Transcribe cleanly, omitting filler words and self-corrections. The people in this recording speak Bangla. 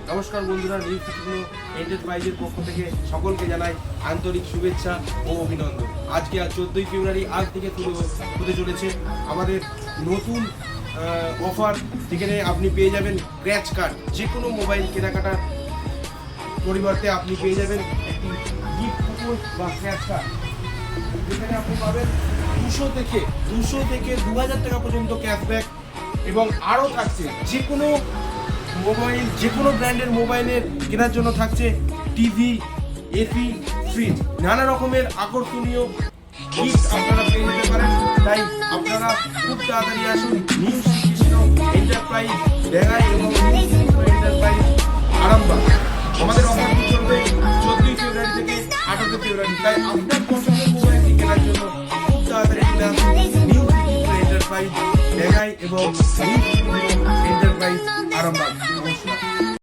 নমস্কার বন্ধুরা, নিউ টেকনো এন্টারপ্রাইজের পক্ষ থেকে সকলকে জানাই আন্তরিক শুভেচ্ছা ও অভিনন্দন। আজকে 14ই ফেব্রুয়ারি আজ থেকে হতে চলেছে আমাদের নতুন অফার, যেখানে আপনি পেয়ে যাবেন স্ক্র্যাচ কার্ড। যে কোনো মোবাইল কেনাকাটার পরিবর্তে আপনি পেয়ে যাবেন একটি গিফট কুপন বা স্ক্র্যাচ কার্ড, যেখানে আপনি পাবেন 200 থেকে 2000 টাকা পর্যন্ত ক্যাশব্যাক, এবং আরও থাকছে যে কোনো মোবাইল, যে কোনো ব্র্যান্ডের মোবাইলের কেনার জন্য থাকছে টিভি, এসি, ফ্রিজ, নানা রকমের আকর্ষণীয় গিফট আপনারা পেয়ে যেতে পারেন। তাই আপনারা খুব তাড়াতাড়ি আসুন নিউ শ্রীকৃষ্ণ এন্টারপ্রাইজ ডেঙ্গাই এবং নিউ শ্রীকৃষ্ণ এন্টারপ্রাইজ আরামবাগ। আমাদের অফারটি চলবে 14ই ফেব্রুয়ারি থেকে 18 ফেব্রুয়ারি। তাই আপনার পছন্দের মোবাইলটি কেনার জন্য খুব তাড়াতাড়ি চলে আসুন নিউ শ্রীকৃষ্ণ এন্টারপ্রাইজ ডেঙ্গাই এবং নিউ শ্রীকৃষ্ণ এন্টারপ্রাইজ আরামবাগ। নমস্কার।